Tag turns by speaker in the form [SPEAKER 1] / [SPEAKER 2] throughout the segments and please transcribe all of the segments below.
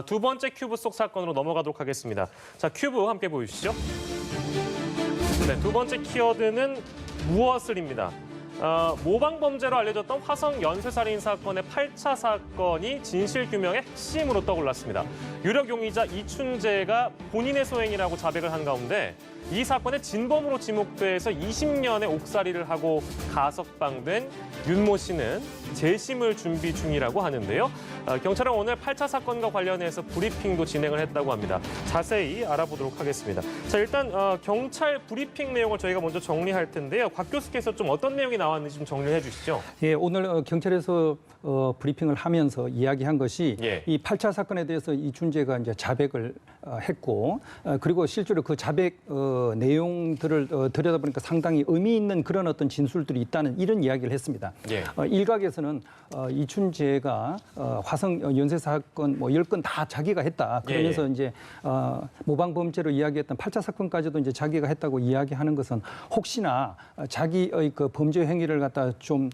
[SPEAKER 1] 두 번째 큐브 속 사건으로 넘어가도록 하겠습니다. 자, 큐브 함께 보여주시죠. 네, 두 번째 키워드는 무엇을입니다. 모방 범죄로 알려졌던 화성 연쇄살인 사건의 8차 사건이 진실규명의 핵심으로 떠올랐습니다. 유력 용의자 이춘재가 본인의 소행이라고 자백을 한 가운데 이 사건의 진범으로 지목돼서 20년의 옥살이를 하고 가석방된 윤모 씨는 재심을 준비 중이라고 하는데요. 경찰은 오늘 8차 사건과 관련해서 브리핑도 진행을 했다고 합니다. 자세히 알아보도록 하겠습니다. 자, 일단 경찰 브리핑 내용을 저희가 먼저 정리할 텐데요. 곽 교수께서 좀 어떤 내용이 나왔는지 좀 정리해 주시죠.
[SPEAKER 2] 예, 오늘 경찰에서 브리핑을 하면서 이야기한 것이 이 8차 사건에 대해서 이춘재가 이제 자백을 했고 그리고 실제로 그 자백 내용들을 들여다보니까 상당히 의미 있는 그런 어떤 진술들이 있다는 이런 이야기를 했습니다. 일각에서는 이춘재가 화성 연쇄 사건 뭐 10건 다 자기가 했다. 그러면서 이제 모방 범죄로 이야기했던 8차 사건까지도 이제 자기가 했다고 이야기하는 것은 혹시나 자기의 그 범죄 행위를 갖다 좀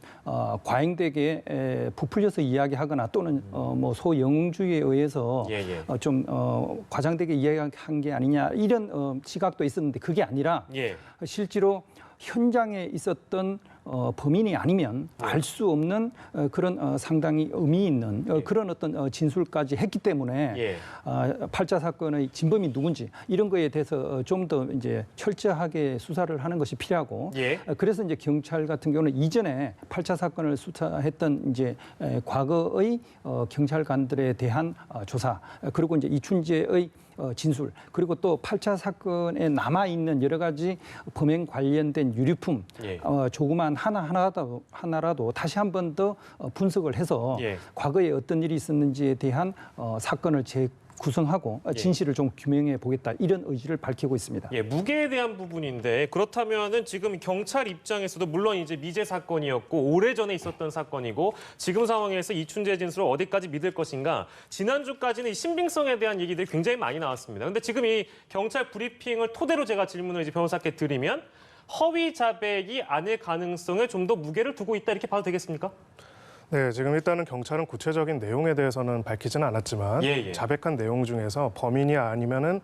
[SPEAKER 2] 과잉되게 부풀려서 이야기하거나 또는 뭐 소영웅주의에 의해서 좀 과장되게 이야기한 게 아니냐 이런 시각도 있었는데 그게 아니라 실제로 현장에 있었던 범인이 아니면 알 수 없는 그런 상당히 의미 있는 그런 어떤 진술까지 했기 때문에 8차 사건의 진범이 누군지 이런 거에 대해서 좀 더 이제 철저하게 수사를 하는 것이 필요하고 그래서 이제 경찰 같은 경우는 이전에 8차 사건을 수사했던 이제 과거의 경찰관들에 대한 조사 그리고 이제 이춘재의 진술 그리고 또 8차 사건에 남아있는 여러 가지 범행 관련된 유류품 조그만 하나라도 다시 한 번 더 분석을 해서 과거에 어떤 일이 있었는지에 대한 사건을 구성하고 진실을 좀 규명해 보겠다 이런 의지를 밝히고 있습니다.
[SPEAKER 1] 무게에 대한 부분인데 그렇다면은 지금 경찰 입장에서도 물론 이제 미제 사건이었고 오래전에 있었던 사건이고 지금 상황에서 이춘재 진술을 어디까지 믿을 것인가 지난주까지는 이 신빙성에 대한 얘기들이 굉장히 많이 나왔습니다. 근데 지금 이 경찰 브리핑을 토대로 제가 질문을 이제 변호사께 드리면 허위 자백이 아닐 가능성에 좀 더 무게를 두고 있다 이렇게 봐도 되겠습니까?
[SPEAKER 3] 네, 지금 일단은 경찰은 구체적인 내용에 대해서는 밝히지는 않았지만 자백한 내용 중에서 범인이 아니면은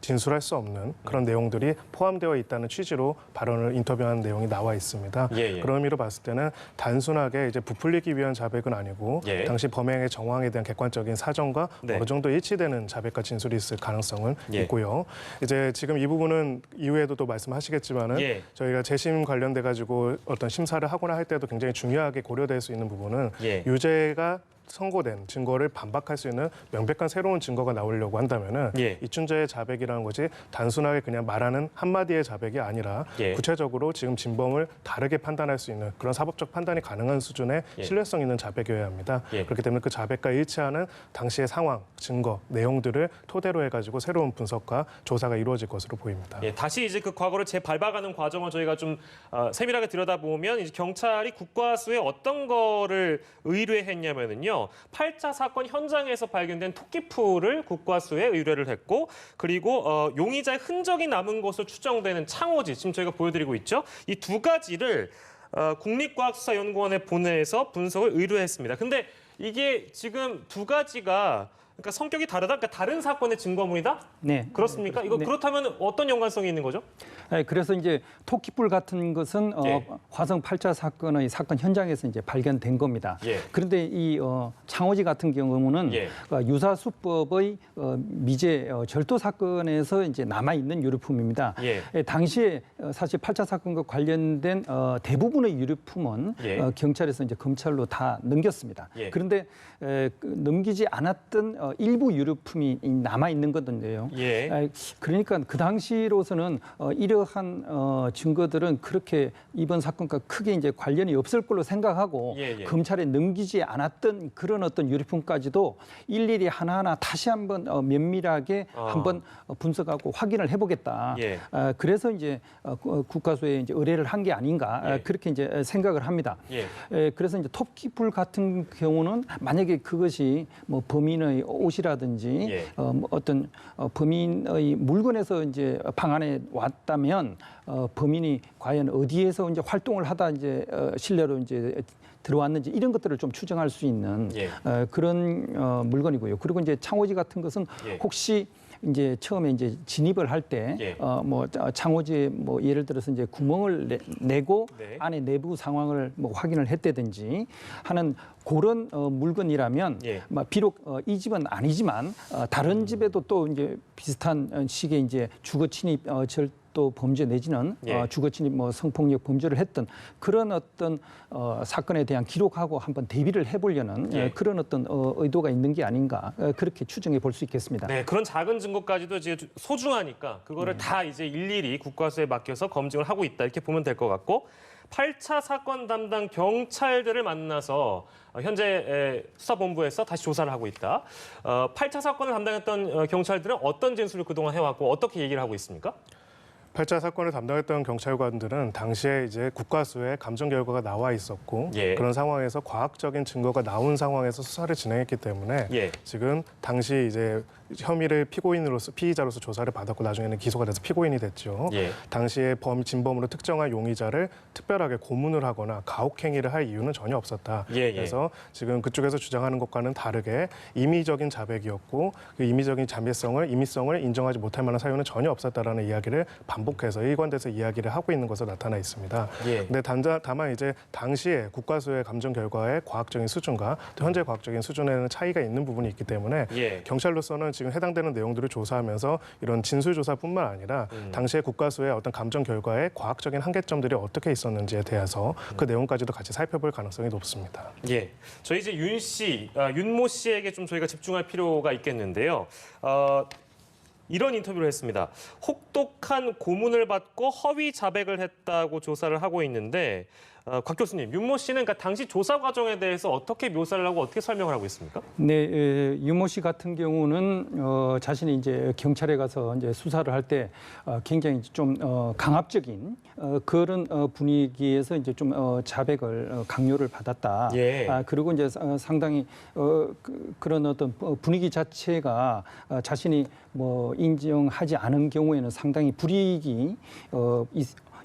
[SPEAKER 3] 진술할 수 없는 그런 내용들이 포함되어 있다는 취지로 발언을 인터뷰한 내용이 나와 있습니다. 그런 의미로 봤을 때는 단순하게 이제 부풀리기 위한 자백은 아니고 당시 범행의 정황에 대한 객관적인 사정과 어느 정도 일치되는 자백과 진술이 있을 가능성은 있고요. 이제 지금 이 부분은 이후에도 또 말씀하시겠지만은 저희가 재심 관련돼 가지고 어떤 심사를 하거나 할 때도 굉장히 중요하게 고려될 수 있는 부분은 유죄가 선고된 증거를 반박할 수 있는 명백한 새로운 증거가 나오려고 한다면은 이춘재의 자백이라는 것이 단순하게 그냥 말하는 한마디의 자백이 아니라 구체적으로 지금 진범을 다르게 판단할 수 있는 그런 사법적 판단이 가능한 수준의 신뢰성 있는 자백이어야 합니다. 그렇기 때문에 그 자백과 일치하는 당시의 상황, 증거, 내용들을 토대로 해가지고 새로운 분석과 조사가 이루어질 것으로 보입니다.
[SPEAKER 1] 다시 이제 그 과거를 재발박하는 과정을 저희가 좀 세밀하게 들여다보면 이제 경찰이 국과수에 어떤 거를 의뢰했냐면은요. 8차 사건 현장에서 발견된 토끼풀을 국과수에 의뢰를 했고 그리고 용의자의 흔적이 남은 것으로 추정되는 창호지, 지금 저희가 보여드리고 있죠. 이 두 가지를 국립과학수사연구원에 보내서 분석을 의뢰했습니다. 근데 이게 지금 두 가지가 그러니까 성격이 다르다? 그러니까 다른 사건의 증거물이다?
[SPEAKER 2] 네.
[SPEAKER 1] 그렇습니까? 이거 그렇다면 어떤 연관성이 있는 거죠?
[SPEAKER 2] 그래서 이제 토끼뿔 같은 것은 화성 8차 사건의 사건 현장에서 이제 발견된 겁니다. 그런데 이 창호지 같은 경우는 유사수법의 미제 절도 사건에서 이제 남아 있는 유류품입니다. 당시에 사실 8차 사건과 관련된 대부분의 유류품은 경찰에서 이제 검찰로 다 넘겼습니다. 그런데 넘기지 않았던 일부 유류품이 남아 있는 거던데요. 그러니까 그 당시로서는 이러한 증거들은 그렇게 이번 사건과 크게 이제 관련이 없을 걸로 생각하고 검찰에 넘기지 않았던 그런 어떤 유류품까지도 일일이 하나하나 다시 한번 면밀하게 한번 분석하고 확인을 해보겠다. 그래서 이제 국과수에 이제 의뢰를 한 게 아닌가 그렇게 이제 생각을 합니다. 그래서 이제 토끼풀 같은 경우는 만약에 그것이 뭐 범인의 옷이라든지 어떤 범인의 물건에서 이제 방 안에 왔다면 범인이 과연 어디에서 이제 활동을 하다 이제 실내로 이제 들어왔는지 이런 것들을 좀 추정할 수 있는 그런 물건이고요. 그리고 이제 창호지 같은 것은 혹시 이제 처음에 이제 진입을 할 때 뭐 창호지에 뭐 예를 들어서 이제 구멍을 내고 안에 내부 상황을 뭐 확인을 했다든지 하는 그런 물건이라면 비록 이 집은 아니지만 다른 집에도 또 이제 비슷한 식의 이제 주거 침입 또 범죄 내지는 주거침입 뭐 성폭력 범죄를 했던 그런 어떤 사건에 대한 기록하고 한번 대비를 해보려는 그런 어떤 의도가 있는 게 아닌가 그렇게 추정해 볼 수 있겠습니다.
[SPEAKER 1] 네, 그런 작은 증거까지도 이제 소중하니까 그거를 다 이제 일일이 국과수에 맡겨서 검증을 하고 있다 이렇게 보면 될 것 같고 8차 사건 담당 경찰들을 만나서 현재 수사본부에서 다시 조사를 하고 있다. 8차 사건을 담당했던 경찰들은 어떤 진술을 그동안 해왔고 어떻게 얘기를 하고 있습니까?
[SPEAKER 3] 8차 사건을 담당했던 경찰관들은 당시에 이제 국과수에 감정 결과가 나와 있었고 그런 상황에서 과학적인 증거가 나온 상황에서 수사를 진행했기 때문에 지금 당시 이제 혐의를 피의자로서 조사를 받았고 나중에는 기소가 돼서 피고인이 됐죠. 당시에 진범으로 특정한 용의자를 특별하게 고문을 하거나 가혹행위를 할 이유는 전혀 없었다. 그래서 지금 그쪽에서 주장하는 것과는 다르게 임의적인 자백이었고 그 임의적인 임의성을 인정하지 못할 만한 사유는 전혀 없었다라는 이야기를 반복해서 일관돼서 이야기를 하고 있는 것으로 나타나 있습니다. 근데 다만 이제 당시에 국과수의 감정 결과의 과학적인 수준과 또 현재 과학적인 수준에는 차이가 있는 부분이 있기 때문에 경찰로서는 지금 해당되는 내용들을 조사하면서 이런 진술 조사뿐만 아니라 당시에 국과수의 어떤 감정 결과의 과학적인 한계점들이 어떻게 있었는지에 대해서 그 내용까지도 같이 살펴볼 가능성이 높습니다.
[SPEAKER 1] 저희 이제 윤모 씨에게 좀 저희가 집중할 필요가 있겠는데요. 이런 인터뷰를 했습니다. 혹독한 고문을 받고 허위 자백을 했다고 조사를 하고 있는데 곽 교수님, 윤모 씨는 그러니까 당시 조사 과정에 대해서 어떻게 묘사를 하고 어떻게 설명을 하고 있습니까?
[SPEAKER 2] 네, 윤모 씨 같은 경우는 자신이 이제 경찰에 가서 이제 수사를 할 때 굉장히 좀 강압적인 그런 분위기에서 이제 좀 자백을 강요를 받았다. 그리고 이제 상당히 그런 어떤 분위기 자체가 자신이 뭐 인정하지 않은 경우에는 상당히 불이익이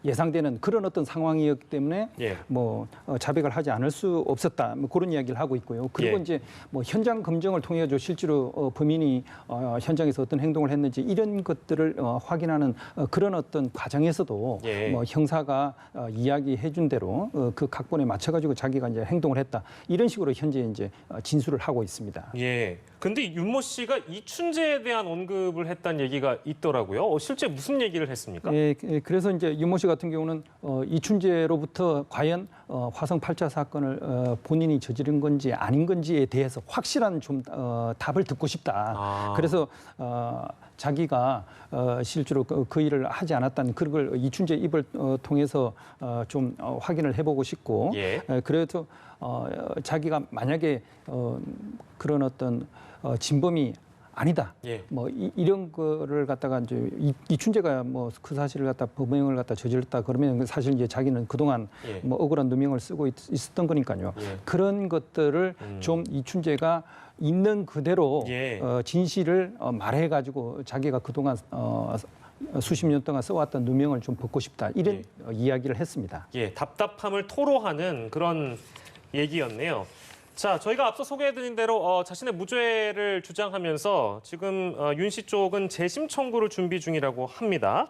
[SPEAKER 2] 예상되는 그런 어떤 상황이었기 때문에 뭐 자백을 하지 않을 수 없었다. 뭐 그런 이야기를 하고 있고요. 그리고 이제 뭐 현장 검증을 통해 실제로 범인이 현장에서 어떤 행동을 했는지 이런 것들을 확인하는 그런 어떤 과정에서도 뭐 형사가 이야기해 준 대로 그 각본에 맞춰 가지고 자기가 이제 행동을 했다. 이런 식으로 현재 이제 진술을 하고 있습니다.
[SPEAKER 1] 근데 윤모 씨가 이춘재에 대한 언급을 했다는 얘기가 있더라고요. 실제 무슨 얘기를 했습니까?
[SPEAKER 2] 그래서 이제 윤모 씨 같은 경우는 이춘재로부터 과연 화성 8차 사건을 본인이 저지른 건지 아닌 건지에 대해서 확실한 좀 답을 듣고 싶다. 그래서 자기가 실제로 그 일을 하지 않았다는 그걸 이춘재 입을 통해서 좀 확인을 해보고 싶고 그래도 자기가 만약에 그런 어떤 진범이 아니다. 뭐 이런 거를 갖다가 이제 이춘재가 뭐 그 사실을 갖다 범행을 갖다 저질렀다 그러면 사실 이제 자기는 그동안 뭐 억울한 누명을 쓰고 있었던 거니까요. 그런 것들을 좀 이춘재가 있는 그대로 진실을 말해가지고 자기가 그동안 수십 년 동안 써왔던 누명을 좀 벗고 싶다 이런 이야기를 했습니다.
[SPEAKER 1] 답답함을 토로하는 그런 얘기였네요. 자, 저희가 앞서 소개해드린 대로 자신의 무죄를 주장하면서 지금 윤 씨 쪽은 재심 청구를 준비 중이라고 합니다.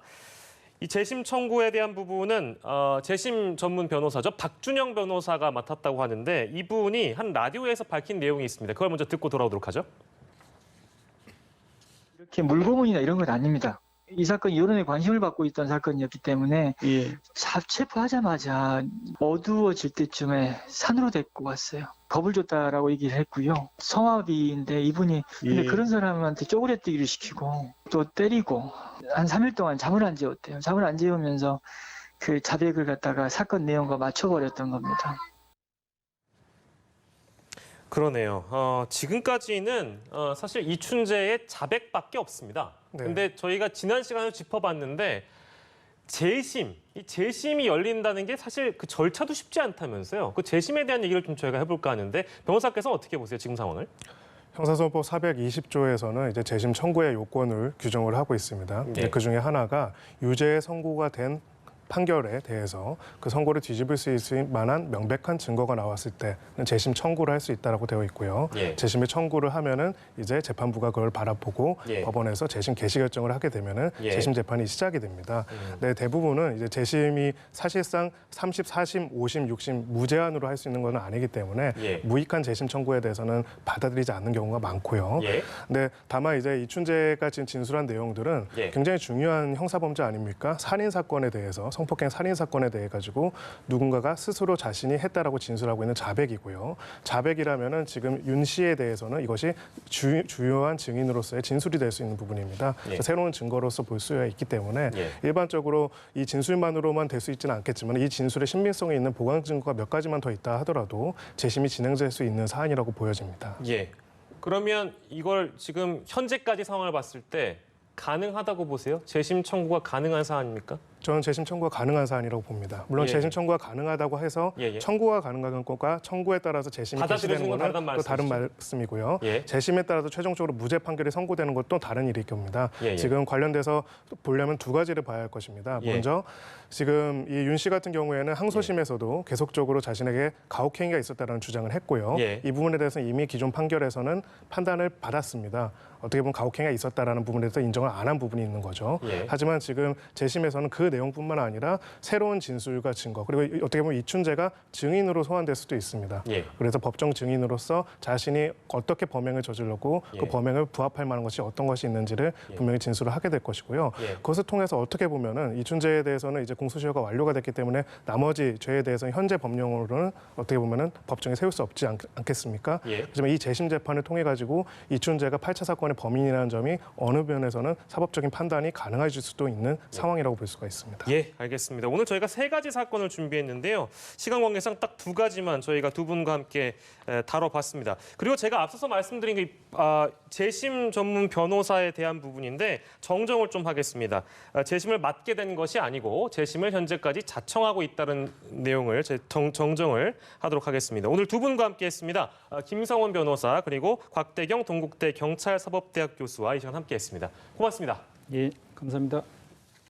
[SPEAKER 1] 이 재심 청구에 대한 부분은 재심 전문 변호사죠. 박준영 변호사가 맡았다고 하는데 이분이 한 라디오에서 밝힌 내용이 있습니다. 그걸 먼저 듣고 돌아오도록 하죠.
[SPEAKER 4] 이렇게 물고문이나 이런 건 아닙니다. 이 사건이 여론의 관심을 받고 있던 사건이었기 때문에 체포하자마자 어두워질 때쯤에 산으로 데리고 왔어요. 겁을 줬다라고 얘기를 했고요. 성화비인데 이분이 근데 그런 사람한테 쪼그레뜨기를 시키고 또 때리고 한 3일 동안 잠을 안 재웠대요. 잠을 안 재우면서 그 자백을 갖다가 사건 내용과 맞춰버렸던 겁니다.
[SPEAKER 1] 그러네요. 지금까지는 사실 이춘재의 자백밖에 없습니다. 근데 저희가 지난 시간에 짚어봤는데 이 재심이 열린다는 게 사실 그 절차도 쉽지 않다면서요. 그 재심에 대한 얘기를 좀 저희가 해볼까 하는데 변호사께서 어떻게 보세요, 지금 상황을?
[SPEAKER 3] 형사소송법 420조에서는 이제 재심 청구의 요건을 규정을 하고 있습니다. 그 중에 하나가 유죄 선고가 된 판결에 대해서 그 선고를 뒤집을 수 있을 만한 명백한 증거가 나왔을 때는 재심 청구를 할 수 있다라고 되어 있고요. 재심을 청구를 하면은 이제 재판부가 그걸 바라보고 법원에서 재심 개시 결정을 하게 되면은 재심 재판이 시작이 됩니다. 네, 대부분은 이제 재심이 사실상 30, 4심, 5심, 6심 무제한으로 할 수 있는 것은 아니기 때문에 무익한 재심 청구에 대해서는 받아들이지 않는 경우가 많고요. 네, 다만 이제 이춘재가 지금 진술한 내용들은 굉장히 중요한 형사범죄 아닙니까? 살인 사건에 대해서 성폭행 살인 사건에 대해 가지고 누군가가 스스로 자신이 했다라고 진술하고 있는 자백이고요. 자백이라면은 지금 윤 씨에 대해서는 이것이 주요한 증인으로서의 진술이 될 수 있는 부분입니다. 새로운 증거로서 볼 수가 있기 때문에 일반적으로 이 진술만으로만 될 수 있지는 않겠지만 이 진술의 신빙성이 있는 보강 증거가 몇 가지만 더 있다 하더라도 재심이 진행될 수 있는 사안이라고 보여집니다.
[SPEAKER 1] 그러면 이걸 지금 현재까지 상황을 봤을 때 가능하다고 보세요? 재심 청구가 가능한 사안입니까?
[SPEAKER 3] 저는 재심 청구가 가능한 사안이라고 봅니다. 물론 재심 청구가 가능하다고 해서 청구가 가능한 것과 청구에 따라서 재심이 개시되는 것은 또 다른 말씀이고요. 재심에 따라서 최종적으로 무죄 판결이 선고되는 것도 다른 일일 겁니다. 지금 관련돼서 보려면 두 가지를 봐야 할 것입니다. 먼저 지금 이 윤 씨 같은 경우에는 항소심에서도 계속적으로 자신에게 가혹행위가 있었다는 주장을 했고요. 이 부분에 대해서는 이미 기존 판결에서는 판단을 받았습니다. 어떻게 보면 가혹행위가 있었다라는 부분에 대해서 인정을 안 한 부분이 있는 거죠. 하지만 지금 재심에서는 그 내용뿐만 아니라 새로운 진술과 증거 그리고 어떻게 보면 이춘재가 증인으로 소환될 수도 있습니다. 그래서 법정 증인으로서 자신이 어떻게 범행을 저질렀고 그 범행을 부합할 만한 것이 어떤 것이 있는지를 분명히 진술을 하게 될 것이고요. 그것을 통해서 어떻게 보면은 이춘재에 대해서는 이제 공소시효가 완료가 됐기 때문에 나머지 죄에 대해서는 현재 법령으로는 어떻게 보면은 법정에 세울 수 없지 않겠습니까? 하지만 이 재심 재판을 통해 가지고 이춘재가 8차 사건의 범인이라는 점이 어느 면에서는 사법적인 판단이 가능해질 수도 있는 상황이라고 볼 수가 있습니다.
[SPEAKER 1] 알겠습니다. 오늘 저희가 세 가지 사건을 준비했는데요. 시간 관계상 딱 두 가지만 저희가 두 분과 함께 다뤄봤습니다. 그리고 제가 앞서서 말씀드린 그 재심 전문 변호사에 대한 부분인데 정정을 좀 하겠습니다. 재심을 맡게 된 것이 아니고 재심을 현재까지 자청하고 있다는 내용을 정정을 하도록 하겠습니다. 오늘 두 분과 함께했습니다. 김성원 변호사 그리고 곽대경 동국대 경찰사법대학 교수와 이 시간 함께했습니다. 고맙습니다.
[SPEAKER 2] 감사합니다.